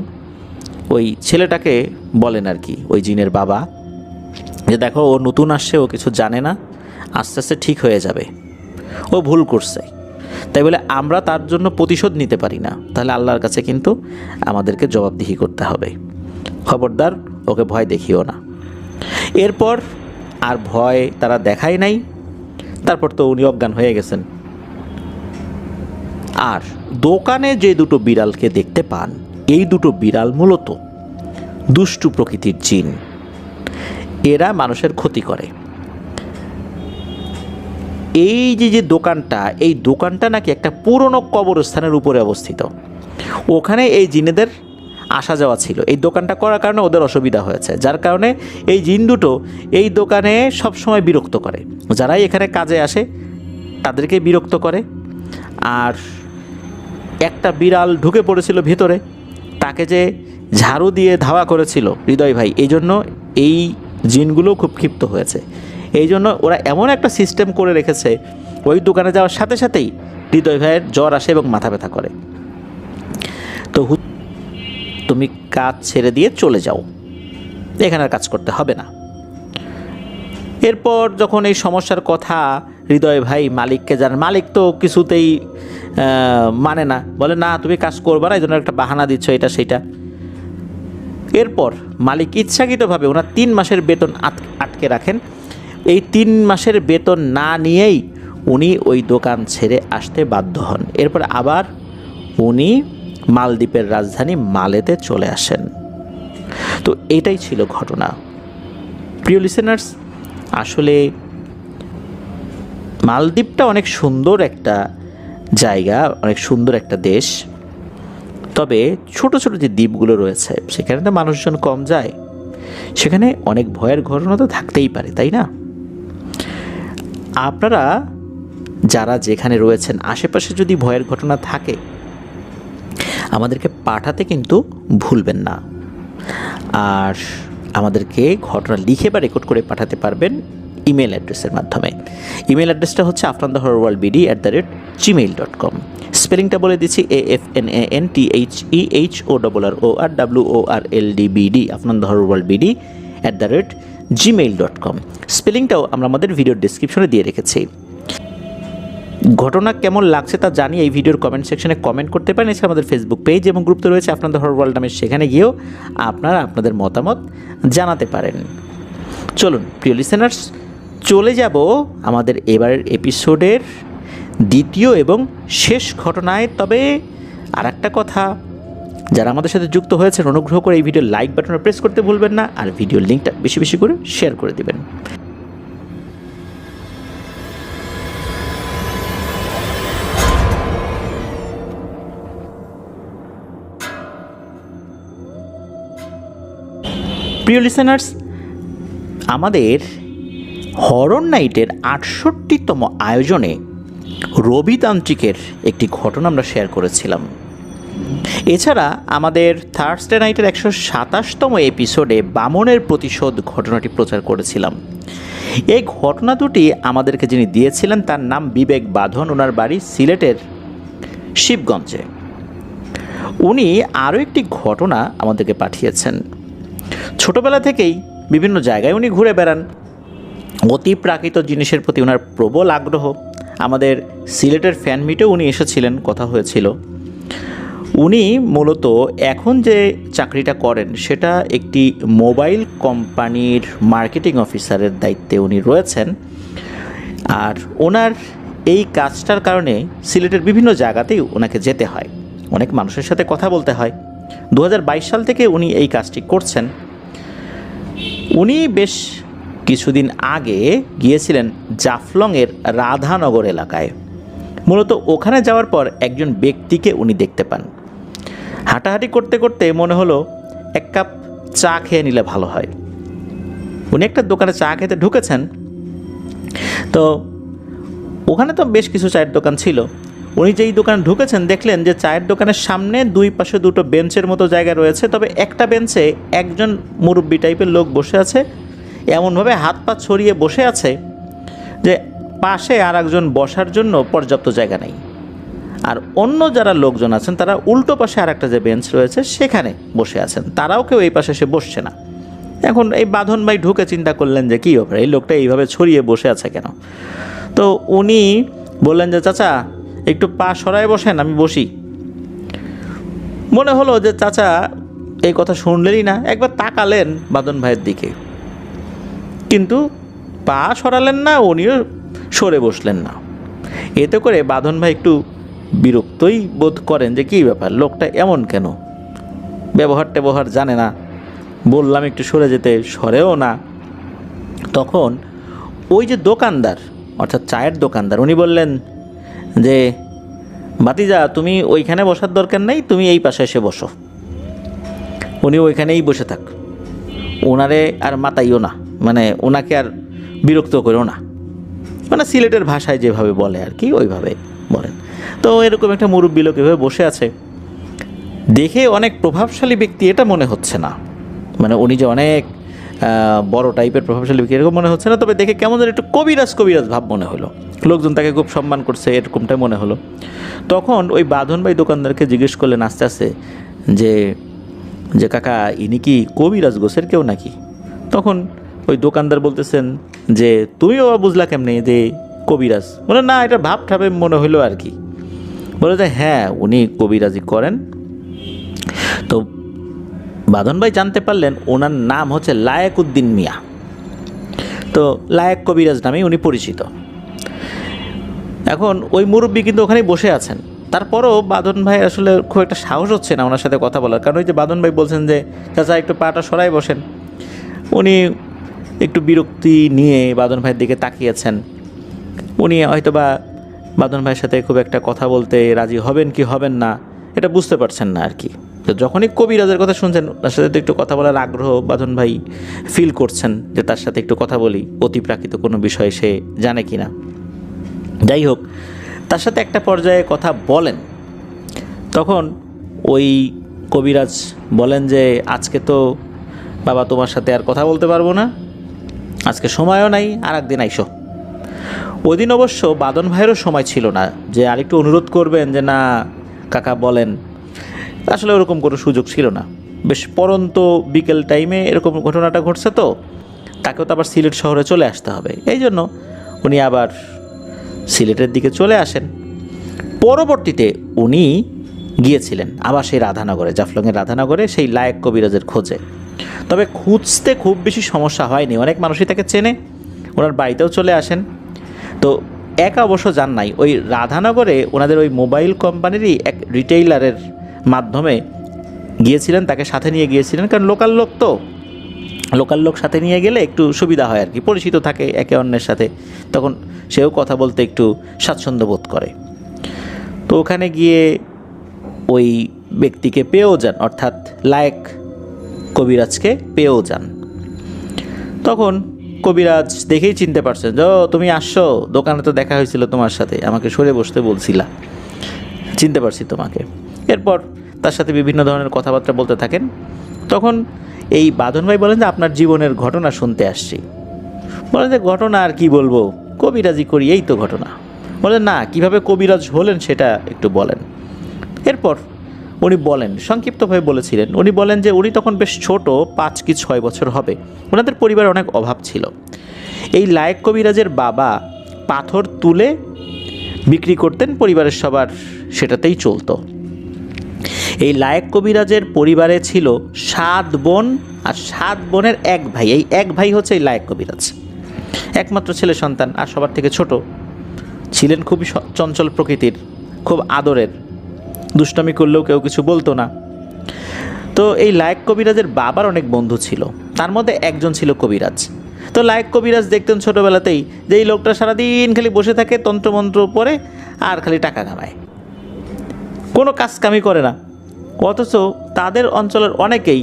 ওই ছেলেটাকে বলেন আর কি ওই জিনের বাবা, যে দেখো ও নতুন আসছে, ও কিছু জানে না, আস্তে আস্তে ঠিক হয়ে যাবে, ও ভুল করছে, তাই বলে আমরা তার জন্য প্রতিশোধ নিতে পারি না, তাহলে আল্লাহর কাছে কিন্তু আমাদেরকে জবাবদিহি করতে হবে, খবরদার ওকে ভয় দেখিও না। এরপর আর ভয় তারা দেখায় নাই, তারপর তো উনি অজ্ঞান হয়ে গেছেন। আর দোকানে যে দুটো বিড়ালকে দেখতে পান, এই দুটো বিড়াল মূলত দুষ্টু প্রকৃতির জিন, এরা মানুষের ক্ষতি করে। এই যে দোকানটা, এই দোকানটা নাকি একটা পুরনো কবরস্থানের উপরে অবস্থিত, ওখানে এই জিনেদের আসা যাওয়া ছিল। এই দোকানটা করার কারণে ওদের অসুবিধা হয়েছে, যার কারণে এই জিন দুটো এই দোকানে সবসময় বিরক্ত করে, যারাই এখানে কাজে আসে তাদেরকে বিরক্ত করে। আর একটা বিড়াল ঢুকে পড়েছিল ভিতরে, তাকে যে ঝাড়ু দিয়ে ধাওয়া করেছিল হৃদয় ভাই, এই জন্য এই জিনগুলো খুব ক্ষিপ্ত হয়েছে। এই জন্য ওরা এমন একটা সিস্টেম করে রেখেছে, ওই দোকানে যাওয়ার সাথে সাথেই হৃদয় ভাইয়ের জ্বর আসে এবং মাথা ব্যথা করে। তো তুমি কাজ ছেড়ে দিয়ে চলে যাও, এখানে আর কাজ করতে হবে না। এরপর যখন এই সমস্যার কথা হৃদয় ভাই মালিককে জানান, মালিক তো কিছুতেই মানে না, বলে না তুমি কাজ করবে না, এই জন্য একটা বাহানা দিচ্ছ, এটা সেটা। এরপর মালিক ইচ্ছাকৃতভাবে ওনার 3 মাসের বেতন আটকে রাখেন। এই 3 মাসের বেতন না নিয়েই উনি ওই দোকান ছেড়ে আসতে বাধ্য হন। এরপর আবার উনি মালদ্বীপের রাজধানী মালেতে চলে আসেন। তো এটাই ছিল ঘটনা। প্রিয় লিসেনার্স, আসলে মালদ্বীপটা অনেক সুন্দর একটা জায়গা, অনেক সুন্দর একটা দেশ, তবে ছোট ছোট যে দ্বীপগুলো রয়েছে সেখানে তো মানুষজন কম যায়, সেখানে অনেক ভয়ের ঘটনা তো থাকতেই পারে, তাই না? আপনারা যারা যেখানে রয়েছেন আশেপাশে যদি ভয়ের ঘটনা থাকে আমাদেরকে পাঠাতে কিন্তু ভুলবেন না। আর আমাদেরকে ঘটনা লিখে বা রেকর্ড করে পাঠাতে পারবেন ইমেল অ্যাড্রেসের মাধ্যমে। ইমেল অ্যাড্রেসটা হচ্ছে afnanthehorrorbd@gmail.com। স্পেলিংটা বলে দিচ্ছি, AFNANTHEHORRORWORLDBD, afnanthehorrorbd@gmail.com। স্পেলিংটাও আমরা আমাদের ভিডিওর ডেসক্রিপশনে দিয়ে রেখেছি। ঘটনা কেমন লাগছে তা জানিয়ে এই ভিডিওর কমেন্ট সেকশনে কমেন্ট করতে পারেন। এছাড়া আমাদের ফেসবুক পেজ এবং গ্রুপ তো রয়েছে আপনাদের হরর ওয়ার্ল্ড নামে, সেখানে গিয়েও আপনারা আপনাদের মতামত জানাতে পারেন। চলুন প্রিয় লিসেনার্স, চলে যাব আমাদের এবারের এপিসোডের দ্বিতীয় এবং শেষ ঘটনায়। তবে আর একটা কথা, যারা আমাদের সাথে যুক্ত হয়েছেন অনুগ্রহ করে এই ভিডিওর লাইক বাটনে প্রেস করতে ভুলবেন না, আর ভিডিওর লিঙ্কটা বেশি বেশি করে শেয়ার করে দিবেন। প্রিয় লিসেনার্স, আমাদের হরর নাইটের ৬৮তম আয়োজনে রবিতান্ত্রিকের একটি ঘটনা আমরা শেয়ার করেছিলাম। এছাড়া আমাদের থার্সডে নাইটের ১২৭তম এপিসোডে বামনের প্রতিশোধ ঘটনাটি প্রচার করেছিলাম। এই ঘটনা দুটি আমাদেরকে যিনি দিয়েছিলেন তার নাম বিবেক বাঁধন, ওনার বাড়ি সিলেটের শিবগঞ্জে। উনি আরও একটি ঘটনা আমাদেরকে পাঠিয়েছেন। ছোটবেলা থেকেই বিভিন্ন জায়গায় উনি ঘুরে বেড়ান, অতি প্রাকৃত জিনিসের প্রতি ওনার প্রবল আগ্রহ। আমাদের সিলেটের ফ্যান মিটেও উনি এসেছিলেন, কথা হয়েছিল। উনি মূলত এখন যে চাকরিটা করেন সেটা একটি মোবাইল কোম্পানির মার্কেটিং অফিসারের দায়িত্বে উনি রয়েছেন। আর ওনার এই কাজটার কারণে সিলেটের বিভিন্ন জায়গাতেই ওনাকে যেতে হয়, অনেক মানুষের সাথে কথা বলতে হয়। ২০২২ সাল থেকে উনি এই কাজটি করছেন। উনি বেশ কিছুদিন আগে গিয়েছিলেন জাফলংয়ের রাধানগর এলাকায়। মূলত ওখানে যাওয়ার পর একজন ব্যক্তিকে উনি দেখতে পান। হাঁটাহাঁটি করতে করতে মনে হলো এক কাপ চা খেয়ে নিলে ভালো হয়। উনি একটা দোকানে চা খেতে ঢুকেছেন। তো ওখানে তো বেশ কিছু চায়ের দোকান ছিল। উনি যেই দোকানে ঢুকেছেন দেখলেন যে চায়ের দোকানের সামনে দুই পাশে দুটো বেঞ্চের মতো জায়গা রয়েছে, তবে একটা বেঞ্চে একজন মুরব্বি টাইপের লোক বসে আছে, এমনভাবে হাত পা ছড়িয়ে বসে আছে যে পাশে আর একজন বসার জন্য পর্যাপ্ত জায়গা নেই, আর অন্য যারা লোকজন আছেন তারা উল্টো পাশে আর একটা যে বেঞ্চ রয়েছে সেখানে বসে আছেন, তারাও কেউ এই পাশে এসে বসছে না। এখন এই বাঁধন ভাই ঢুকে চিন্তা করলেন যে কী ব্যাপার, এই লোকটা এইভাবে ছড়িয়ে বসে আছে কেন। তো উনি বললেন যে চাচা একটু পা সরায় বসেন, আমি বসি। মনে হলো যে চাচা এই কথা শুনলেনই না, একবার তাকালেন বাঁধন ভাইয়ের দিকে, কিন্তু পা সরালেন না, উনিও সরে বসলেন না। এতে করে বাঁধন ভাই একটু বিরক্তই বোধ করেন যে কী ব্যাপার, লোকটা এমন কেন, ব্যবহার জানে না, বললাম একটু সরে যেতে, সরেও না। তখন ওই যে দোকানদার, অর্থাৎ চায়ের দোকানদার, উনি বললেন যে ভাতিজা তুমি ওইখানে বসার দরকার নেই, তুমি এই পাশে এসে বসো। উনি ওইখানেই বসে থাক, ওনারে আর মাতাইও না, মানে ওনাকে আর বিরক্ত করো না, মানে সিলেটের ভাষায় যেভাবে বলে আর কি ওইভাবে বলেন। তো এরকম একটা মুরব্বী লোক এভাবে বসে আছে, দেখে অনেক প্রভাবশালী ব্যক্তি এটা মনে হচ্ছে না, মানে উনি যে অনেক বড় টাইপের প্রভাবশালী ব্যক্তি এরকম মনে হচ্ছে না, তবে দেখে কেমন যেন একটু কবিরাজ ভাব মনে হলো, লোকজন তাকে খুব সম্মান করছে এরকমটাই মনে হলো। তখন ওই বাঁধন ভাই দোকানদারকে জিজ্ঞেস করলেন আস্তে আস্তে যে যে কাকা ইনি কি কবিরাজ গোছের কেউ নাকি? তখন ওই দোকানদার বলতেছেন যে তুমিও বুঝলা কেমনে যে কবিরাজ? বলে না, এটা ভাব ঠাবে মনে হলো আর কি। বলে যে হ্যাঁ উনি কবিরাজি করেন। তো বাঁধন ভাই জানতে পারলেন ওনার নাম হচ্ছে লায়েক উদ্দিন মিয়া। তো লায়েক কবিরাজ নামেই উনি পরিচিত। এখন ওই মুরব্বী কিন্তু ওখানেই বসে আছেন, তারপরও বাঁধন ভাই আসলে খুব একটা সাহস হচ্ছে না ওনার সাথে কথা বলার, কারণ ওই যে বাঁধন ভাই বলছেন যে চাচা একটু পাটা সরাই বসেন। উনি একটু বিরক্তি নিয়ে বাঁধন ভাইয়ের দিকে তাকিয়েছেন। উনি হয়তো বা বাঁধন ভাইয়ের সাথে খুব একটা কথা বলতে রাজি হবেন কি হবেন না এটা বুঝতে পারছেন না আর কি। তো যখনই কবিরাজের কথা শুনছেন তার সাথে তো একটু কথা বলার আগ্রহ বাঁধন ভাই ফিল করছেন যে তার সাথে একটু কথা বলি, অতিপ্রাকৃত কোনো বিষয় সে জানে কি না। যাই হোক, তার সাথে একটা পর্যায়ে কথা বলেন। তখন ওই কবিরাজ বলেন যে আজকে তো বাবা তোমার সাথে আর কথা বলতে পারবো না, আজকে সময়ও নাই, আর একদিন আইসো। ওই দিন অবশ্য বাঁধন ভাইয়েরও সময় ছিল না যে আরেকটু অনুরোধ করবেন যে না কাকা বলেন, আসলে ওরকম কোনো সুযোগ ছিল না। বেশ পরন্ত বিকেল টাইমে এরকম ঘটনাটা ঘটছে, তো তাকেও তো আবার সিলেট শহরে চলে আসতে হবে, এই জন্য উনি আবার সিলেটের দিকে চলে আসেন। পরবর্তীতে উনি গিয়েছিলেন আবার সেই রাধানগরে, জাফলংয়ের রাধানগরে সেই লায়েক কবিরাজের খোঁজে। তবে খুঁজতে খুব বেশি সমস্যা হয়নি, অনেক মানুষই তাকে চেনে, ওনার বাড়িতেও চলে আসেন। তো একা অবশ্য যান নাই, ওই রাধানগরে ওনাদের ওই মোবাইল কোম্পানিরই এক রিটেইলারের মাধ্যমে গিয়েছিলেন, তাকে সাথে নিয়ে গিয়েছিলেন, কারণ লোকাল লোক সাথে নিয়ে গেলে একটু সুবিধা হয় আর কি, পরিচিত থাকে একে অন্যের সাথে, তখন সেও কথা বলতে একটু স্বাচ্ছন্দ্য বোধ করে। তো ওখানে গিয়ে ওই ব্যক্তিকে পেয়েও যান, অর্থাৎ লায়েক কবিরাজকে পেয়েও যান। তখন কবিরাজ দেখেই চিনতে পারছেন যে তুমি আসছো, দোকানে তো দেখা হয়েছিল তোমার সাথে, আমাকে সরে বসতে বলছিলা, চিনতে পারছি তোমাকে। এরপর তার সাথে বিভিন্ন ধরনের কথাবার্তা বলতে থাকেন। তখন এই বাঁধন ভাই বলেন যে আপনার জীবনের ঘটনা শুনতে আসছি। বলেন যে ঘটনা আর কি বলবো, কবিরাজি করি এই তো ঘটনা। বলেন না, কিভাবে কবিরাজ হলেন সেটা একটু বলেন। এরপর উনি বলেন, সংক্ষিপ্তভাবে বলেছিলেন, উনি বলেন যে উনি তখন বেশ ছোট, 5 কি 6 বছর হবে, ওনাদের পরিবারে অনেক অভাব ছিল। এই লায়েক কবিরাজের বাবা পাথর তুলে বিক্রি করতেন, পরিবারের সবার সেটাতেই চলতো। এই লায়েক কবিরাজের পরিবারে ছিল 7 বোন, আর 7 বোনের 1 ভাই। এই 1 ভাই হচ্ছে এই লায়েক কবিরাজ, একমাত্র ছেলে সন্তান, আর সবার থেকে ছোট। ছিলেন খুবই চঞ্চল প্রকৃতির, খুব আদরের, দুষ্টামি করলেও কেউ কিছু বলতো না। তো এই লায়েক কবিরাজের বাবার অনেক বন্ধু ছিল, তার মধ্যে একজন ছিল কবিরাজ। তো লায়েক কবিরাজ দেখতেন ছোটোবেলাতেই যে এই লোকটা সারাদিন খালি বসে থাকে, তন্ত্রমন্ত্র পড়ে আর খালি টাকা কামায়, কোনো কাজ কামি করে না। অথচ তাদের অঞ্চলের অনেকেই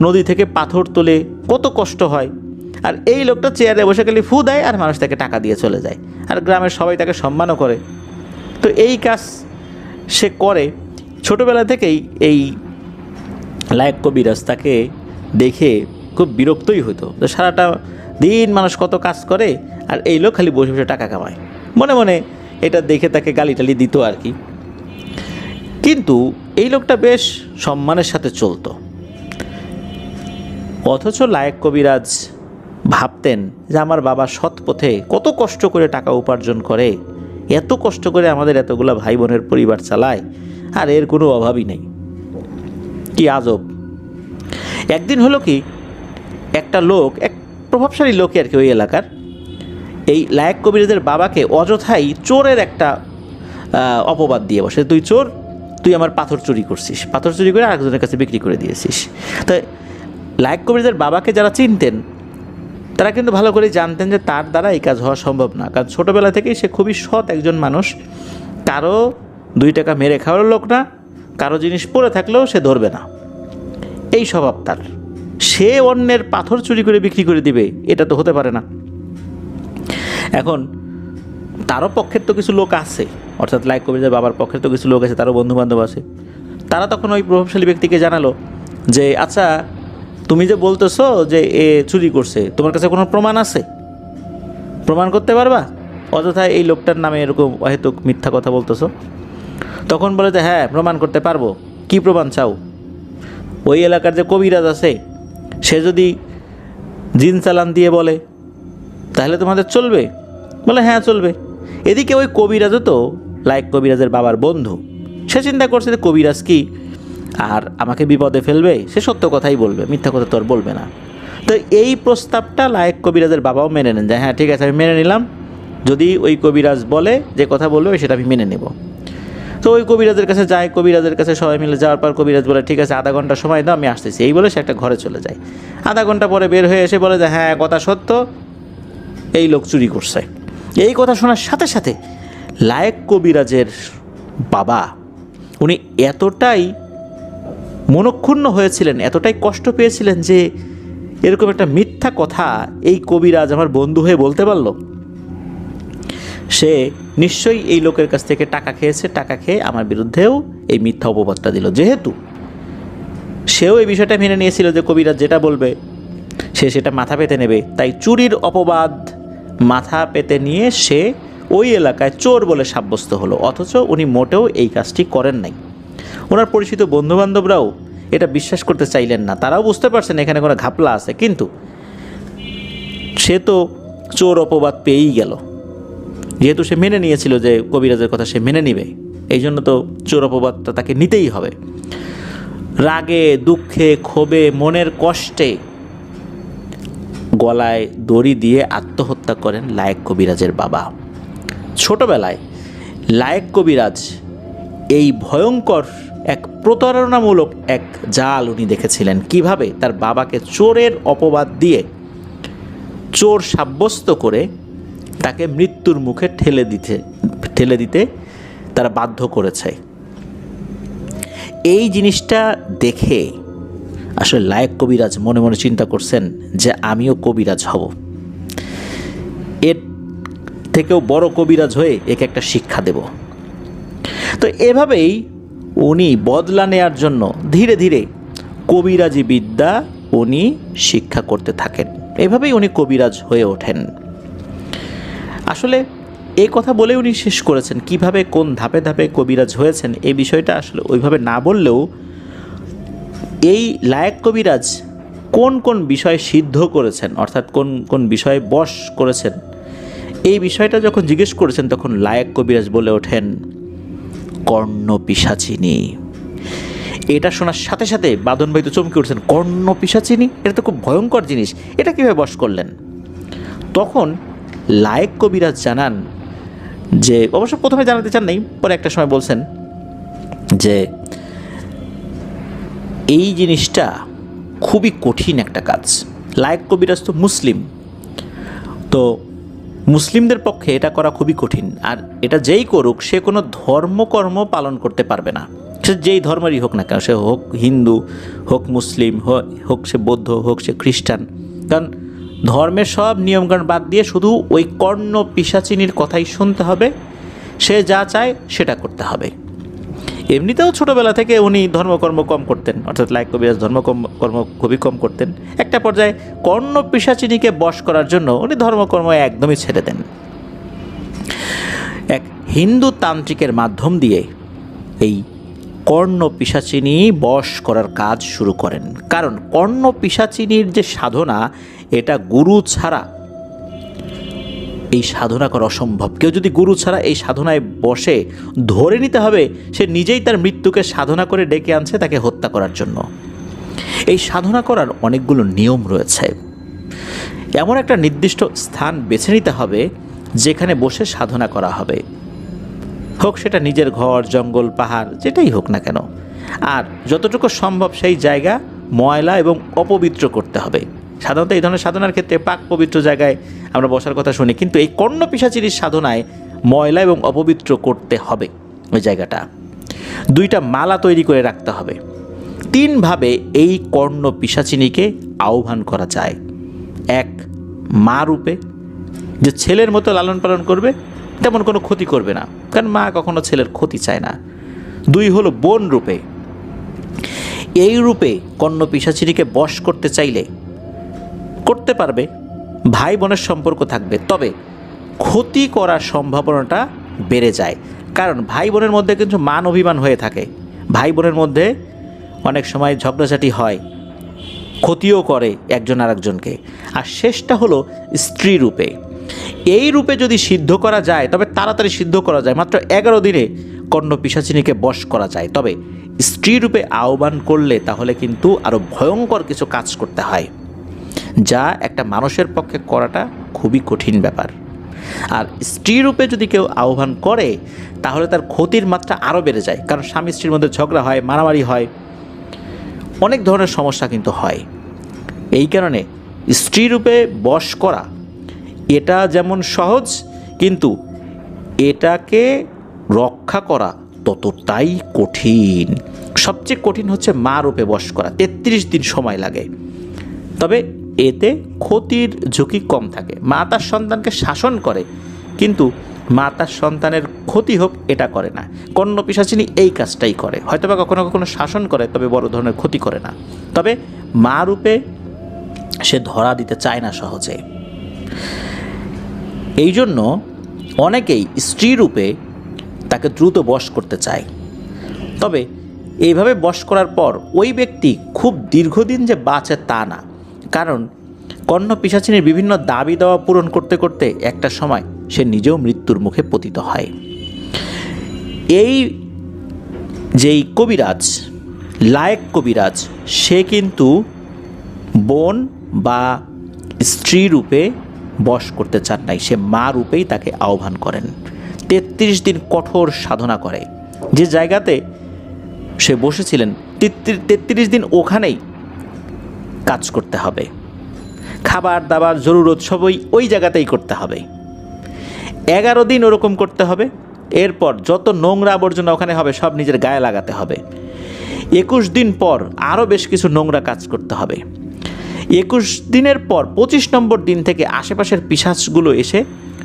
নদী থেকে পাথর তোলে, কত কষ্ট হয়, আর এই লোকটা চেয়ারে বসে খালি ফু দেয় আর মানুষ তাকে টাকা দিয়ে চলে যায়, আর গ্রামের সবাই তাকে সম্মানও করে। তো এই কাজ সে করে ছোটোবেলা থেকেই। এই লায়েক কবিরাজ তাকে দেখে খুব বিরক্তই হতো যে সারাটা দিন মানুষ কত কাজ করে আর এই লোক খালি বসে বসে টাকা কামায়। মনে মনে এটা দেখে তাকে গালিটালি দিত আর কি। কিন্তু এই লোকটা বেশ সম্মানের সাথে চলতো। অথচ লায়েক কবিরাজ ভাবতেন যে আমার বাবা সৎ পথে কত কষ্ট করে টাকা উপার্জন করে, এত কষ্ট করে আমাদের এতগুলা ভাই বোনের পরিবার চালায়, আর এর কোনো অভাবই নেই। কি আজব। একদিন হলো কি, একটা লোক, এক প্রভাবশালী লোক আর কি ওই এলাকার, এই লায়েক কবিরাজের বাবাকে অযথাই চোরের একটা অপবাদ দিয়ে বসে, তুই চোর, তুই আমার পাথর চুরি করছিস, পাথর চুরি করে আরেকজনের কাছে বিক্রি করে দিয়েছিস। তো লায়েক কবিরাজের বাবাকে যারা চিনতেন তারা কিন্তু ভালো করে জানতেন যে তার দ্বারা এই কাজ হওয়া সম্ভব না, কারণ ছোটোবেলা থেকেই সে খুবই সৎ একজন মানুষ, কারো 2 টাকা মেরে খাওয়ার লোক না, কারো জিনিস পড়ে থাকলেও সে ধরবে না, এই স্বভাব তার। সে অন্যের পাথর চুরি করে বিক্রি করে দিবে, এটা তো হতে পারে না। এখন তারও পক্ষের তো কিছু লোক আছে, অর্থাৎ লায়েক কবিরাজের বাবার পক্ষের তো কিছু লোক আছে, তারও বন্ধুবান্ধব আছে। তারা তখন ওই প্রভাবশালী ব্যক্তিকে জানালো যে আচ্ছা, তুমি যে বলতেছো যে এ চুরি করছে, তোমার কাছে কোনো প্রমাণ আছে? প্রমাণ করতে পারবা? অযথা এই লোকটার নামে এরকম অহেতুক মিথ্যা কথা বলতেছো। তখন বলে যে হ্যাঁ, প্রমাণ করতে পারবো। কি প্রমাণ চাও? ওই এলাকার যে কবিরাজ আছে সে যদি জিন চালান দিয়ে বলে তাহলে তোমাদের চলবে? বলে হ্যাঁ চলবে। এদিকে ওই কবিরাজও তো লায়েক কবিরাজের বাবার বন্ধু, সে চিন্তা করছে যে কবিরাজ কি আর আমাকে বিপদে ফেলবে, সে সত্য কথাই বলবে, মিথ্যা কথা তো আর বলবে না। তো এই প্রস্তাবটা লায়েক কবিরাজের বাবাও মেনে নেন যে হ্যাঁ ঠিক আছে, আমি মেনে নিলাম, যদি ওই কবিরাজ বলে যে কথা বলবে সেটা আমি মেনে নেব। তো ওই কবিরাজের কাছে যায়, কবিরাজের কাছে সবাই মিলে যাওয়ার পর কবিরাজ বলে ঠিক আছে, আধা ঘন্টা সময় দাও, আমি আসতেছি, এই বলে সে একটা ঘরে চলে যায়। আধা ঘন্টা পরে বের হয়ে এসে বলে যে হ্যাঁ কথা সত্য, এই লোক চুরি করছে। এই কথা শোনার সাথে সাথে লায়েক কবিরাজের বাবা উনি এতটাই মনক্ষুণ্ণ হয়েছিলেন, এতটাই কষ্ট পেয়েছিলেন যে এরকম একটা মিথ্যা কথা এই কবিরাজ আমার বন্ধু হয়ে বলতে পারল। সে নিশ্চয়ই এই লোকের কাছ থেকে টাকা খেয়েছে, টাকা খেয়ে আমার বিরুদ্ধেও এই মিথ্যা অপবাদটা দিল। যেহেতু সেও এই বিষয়টা মেনে নিয়েছিল যে কবিরাজ যেটা বলবে সে সেটা মাথা পেতে নেবে, তাই চুরির অপবাদ মাথা পেতে নিয়ে সে ওই এলাকায় চোর বলে সাব্যস্ত হলো। অথচ উনি মোটেও এই কাজটি করেন নাই। ওনার পরিচিত বন্ধুবান্ধবরাও এটা বিশ্বাস করতে চাইলেন না, তারাও বুঝতে পারছেন এখানে কোনো ঘাপলা আছে, কিন্তু সে তো চোর অপবাদ পেয়েই গেল। যেহেতু সে মেনে নিয়েছিল যে কবিরাজের কথা সে মেনে নিবে, এই জন্য তো চোর অপবাদটা তাকে নিতেই হবে। রাগে, দুঃখে, ক্ষোভে, মনের কষ্টে গলায় দড়ি দিয়ে আত্মহত্যা করেন লায়েক কবিরাজের বাবা। ছোটবেলায় লায়েক কবিরাজ এই ভয়ঙ্কর এক প্রতারণামূলক এক জাল উনি দেখেছিলেন, কিভাবে তার বাবাকে চোরের অপবাদ দিয়ে চোর সাব্যস্ত করে তাকে মৃত্যুর মুখে ঠেলে দিতে তারা বাধ্য করেছে। এই জিনিসটা দেখে আসলে লায়েক কবিরাজ মনে মনে চিন্তা করছেন যে আমিও কবিরাজ হব, এর থেকেও বড় কবিরাজ হয়ে একে একটা শিক্ষা দেব। তো এভাবেই উনি বদলা নেয়ার জন্য ধীরে ধীরে কবিরাজি বিদ্যা উনি শিক্ষা করতে থাকেন। এভাবেই উনি কবিরাজ হয়ে ওঠেন। আসলে এই কথা বলে উনি শেষ করেছেন, কিভাবে কোন ধাপে ধাপে কবিরাজ হয়েছেন এই বিষয়টা আসলে ওইভাবে না বললেও এই লায়েক কবিরাজ কোন কোন বিষয় সিদ্ধ করেছেন, অর্থাৎ কোন কোন বিষয়ে বশ করেছেন, এই বিষয়টা যখন জিজ্ঞেস করেছেন তখন লায়েক কবিরাজ বলে ওঠেন কর্ণ পিশাচিনী। এটা শোনার সাথে সাথে বাঁধন ভাই তো চমকে উঠছেন, কর্ণ পিশাচিনী, এটা তো খুব ভয়ঙ্কর জিনিস, এটা কীভাবে বশ করলেন? তখন লায়েক কবিরাজ জানান যে, অবশ্য প্রথমে জানাতে চান নাই, পরে একটা সময় বলছেন যে এই জিনিসটা খুবই কঠিন একটা কাজ। লায়েক কবিরাজ তো মুসলিম, তো মুসলিমদের পক্ষে এটা করা খুবই কঠিন, আর এটা যেই করুক সে কোনো ধর্মকর্ম পালন করতে পারবে না, সে যেই ধর্মেরই হোক না কেন, সে হোক হিন্দু, হোক মুসলিম, হোক সে বৌদ্ধ, হোক সে খ্রিস্টান, কারণ ধর্মের সব নিয়মকানুন বাদ দিয়ে শুধু ওই কর্ণ পিশাচিনীর কথাই শুনতে হবে, সে যা চায় সেটা করতে হবে। এমনিতেও ছোটোবেলা থেকে উনি ধর্মকর্ম কম করতেন, অর্থাৎ লায়ক কবিরাজ ধর্মকর্ম খুবই কম করতেন। একটা পর্যায়ে কর্ণ পিশাচিনীকে বশ করার জন্য উনি ধর্মকর্ম একদমই ছেড়ে দেন। এক হিন্দু তান্ত্রিকের মাধ্যম দিয়ে এই কর্ণ পিশাচিনী বশ করার কাজ শুরু করেন। কারণ কর্ণ পিশাচিনীর যে সাধনা, এটা গুরু ছাড়া এই সাধনা করা অসম্ভব। কেউ যদি গুরু ছাড়া এই সাধনায় বসে, ধরে নিতে হবে সে নিজেই তার মৃত্যুকে সাধনা করে ডেকে আনছে তাকে হত্যা করার জন্য। এই সাধনা করার অনেকগুলো নিয়ম রয়েছে। এমন একটা নির্দিষ্ট স্থান বেছে নিতে হবে যেখানে বসে সাধনা করা হবে, হোক সেটা নিজের ঘর, জঙ্গল, পাহাড়, যেটাই হোক না কেন। আর যতটুকু সম্ভব সেই জায়গা ময়লা এবং অপবিত্র করতে হবে। সাধারণত এই ধরনের সাধনার ক্ষেত্রে পাক পবিত্র জায়গায় আমরা বসার কথা শুনি, কিন্তু এই কর্ণ পিশাচিনীর সাধনায় ময়লা এবং অপবিত্র করতে হবে ওই জায়গাটা। 2টা মালা তৈরি করে রাখতে হবে। 3 ভাবে এই কর্ণ পিশাচিনীকে আহ্বান করা যায়। 1, মা রূপে, যে ছেলের মতো লালন পালন করবে, তেমন কোনো ক্ষতি করবে না, কারণ মা কখনো ছেলের ক্ষতি চায় না। 2 হলো বোন রূপে। এই রূপে কর্ণ পিশাচিনীকে বশ করতে চাইলে করতে পারবে, ভাই বোনের সম্পর্ক থাকবে, তবে ক্ষতি করার সম্ভাবনাটা বেড়ে যায়। কারণ ভাই বোনের মধ্যে কিন্তু মান অভিমান হয়ে থাকে, ভাই বোনের মধ্যে অনেক সময় ঝগড়াঝাটি হয়, ক্ষতিও করে একজন আরেকজনকে। আর শেষটা হলো স্ত্রী রূপে। এই রূপে যদি সিদ্ধ করা যায়, তবে তাড়াতাড়ি সিদ্ধ করা যায়, মাত্র 11 দিনে কর্ণ পিশাচিনীকে বশ করা যায়। তবে স্ত্রী রূপে আহ্বান করলে তাহলে কিন্তু আরও ভয়ঙ্কর কিছু কাজ করতে হয়, যা একটা মানুষের পক্ষে করাটা খুবই কঠিন ব্যাপার। আর স্ত্রী রূপে যদি কেউ আহ্বান করে তাহলে তার ক্ষতির মাত্রা আরও বেড়ে যায়, কারণ স্বামী স্ত্রীর মধ্যে ঝগড়া হয়, মারামারি হয়, অনেক ধরনের সমস্যা কিন্তু হয়। এই কারণে স্ত্রী রূপে বশ করা এটা যেমন সহজ, কিন্তু এটাকে রক্ষা করা ততটাই কঠিন। সবচেয়ে কঠিন হচ্ছে মা রূপে বশ করা, 33 দিন সময় লাগে। তবে এতে ক্ষতির ঝুঁকি কম থাকে। মা তার সন্তানকে শাসন করে, কিন্তু মা তার সন্তানের ক্ষতি হোক এটা করে না। কর্ণ পিশাচিনী এই কাজটাই করে, হয়তোবা কখনো কখনো শাসন করে, তবে বড় ধরনের ক্ষতি করে না। তবে মা রূপে সে ধরা দিতে চায় না সহজে। এই জন্য অনেকেই স্ত্রী রূপে তাকে দ্রুত বশ করতে চায়। তবে এইভাবে বশ করার পর ওই ব্যক্তি খুব দীর্ঘদিন যে বাঁচে তা না, কারণ কর্ণ পিশাচিনীর বিভিন্ন দাবি দাওয়া পূরণ করতে করতে একটা সময় সে নিজেও মৃত্যুর মুখে পতিত হয়। এই যেই কবিরাজ, লায়েক কবিরাজ, সে কিন্তু বোন বা স্ত্রী রূপে বশ করতে চান নাই, সে মা রূপেই তাকে আহ্বান করেন। 33 দিন কঠোর সাধনা করে। যে জায়গাতে সে বসেছিলেন 33 দিন ওখানেই কাজ করতে হবে, খাবার দাবার জরুরত সবই ওই জায়গাতেই করতে হবে। 11 দিন ওরকম করতে হবে। এরপর যত নোংরা আবর্জনা ওখানে হবে সব নিজের গায়ে লাগাতে হবে। 21 দিন পর আরও বেশ কিছু নোংরা কাজ করতে হবে। 21 দিনের পর 25 নম্বর দিন থেকে আশেপাশের পিশাচগুলো এসে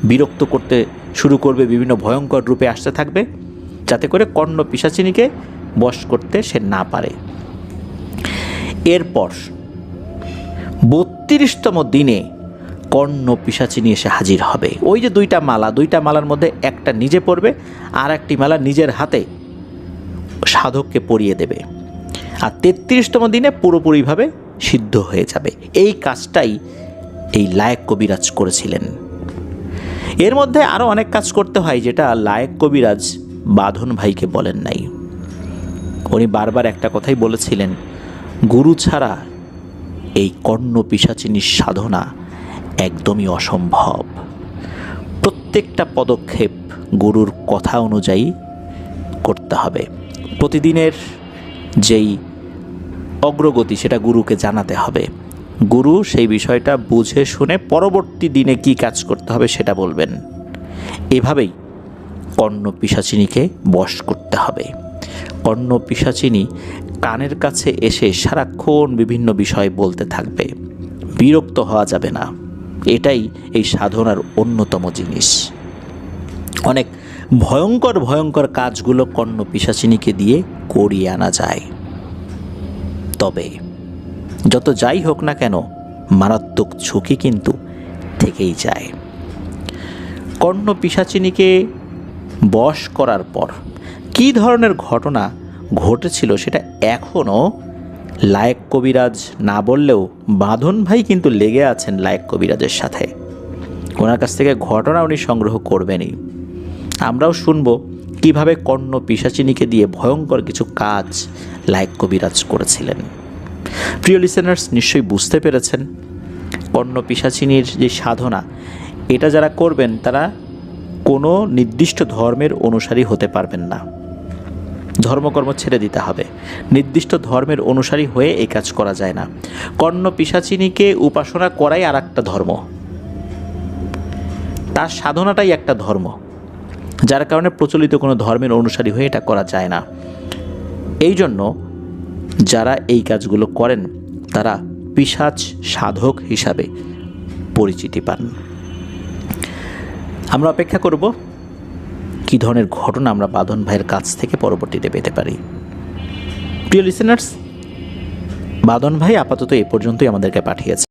বিরক্ত করতে শুরু করবে, বিভিন্ন ভয়ঙ্কর রূপে আসতে থাকবে, যাতে করে কর্ণ পিশাচিনীকে বশ করতে সে না পারে। এরপর 32তম দিনে কর্ণ পিশাচিনী এসে হাজির হবে। ওই যে 2টা মালার মধ্যে একটা নিজে পরবে, আর একটি মালা নিজের হাতে সাধককে পরিয়ে দেবে, আর 33তম দিনে পুরোপুরিভাবে সিদ্ধ হয়ে যাবে। এই কাজটাই এই লায়েক কবিরাজ করেছিলেন। এর মধ্যে আরও অনেক কাজ করতে হয়, যেটা লায়েক কবিরাজ বাঁধন ভাইকে বলেন নাই। উনি বারবার একটা কথাই বলেছিলেন, গুরু ছাড়া এই কর্ণ পিশাচিনীর সাধনা একদমই অসম্ভব। প্রত্যেকটা পদক্ষেপ গুরুর কথা অনুযায়ী করতে হবে। প্রতিদিনের যেই অগ্রগতি সেটা গুরুকে জানাতে হবে। গুরু সেই বিষয়টা বুঝে শুনে পরবর্তী দিনে কি কাজ করতে হবে সেটা বলবেন। এভাবেই কর্ণ পিশাচিনীকে বশ করতে হবে। কর্ণ পিশাচিনী কানের কাছে এসে সারাক্ষণ বিভিন্ন বিষয় বলতে থাকবে, বিরক্ত হওয়া যাবে না। এটাই এই সাধনার অন্যতম জিনিস। অনেক ভয়ঙ্কর ভয়ঙ্কর কাজগুলো কর্ণ পিশাচিনীকে দিয়ে করিয়ে আনা যায়। তবে যত যাই হোক না কেন, মারাত্মক ঝুঁকি কিন্তু থেকেই যায়। কর্ণ পিশাচিনীকে বশ করার পর কী ধরনের ঘটনা ঘটেছিল সেটা এখনও লায়েক কবিরাজ না বললেও বাঁধন ভাই কিন্তু লেগে আছেন লায়েক কবিরাজের সাথে। ওনার কাছ থেকে ঘটনা উনি সংগ্রহ করবেনই। আমরাও শুনব কিভাবে কর্ণ পিশাচিনীকে দিয়ে ভয়ঙ্কর কিছু কাজ লায়েক কবিরাজ করেছিলেন। প্রিয় লিসেনার্স, নিশ্চয়ই বুঝতে পেরেছেন কর্ণ পিশাচিনীর যে সাধনা, এটা যারা করবেন তারা কোনো নির্দিষ্ট ধর্মের অনুসারী হতে পারবেন না। ধর্মকর্ম ছেড়ে দিতে হবে। নির্দিষ্ট ধর্মের অনুসারী হয়ে এই কাজ করা যায় না। কর্ণ পিশাচিনীকে উপাসনা করাই আর একটা ধর্ম, তার সাধনাটাই একটা ধর্ম, যার কারণে প্রচলিত কোনো ধর্মের অনুসারী হয়ে এটা করা যায় না। এই জন্য যারা এই কাজগুলো করেন তারা পিশাচ সাধক হিসাবে পরিচিতি পান। আমরা অপেক্ষা করব কী ধরনের ঘটনা আমরা বাঁধন ভাইয়ের কাছ থেকে পরবর্তীতে পেতে পারি। প্রিয় লিসেনার্স, বাঁধন ভাই আপাতত এ পর্যন্তই আমাদেরকে পাঠিয়েছেন।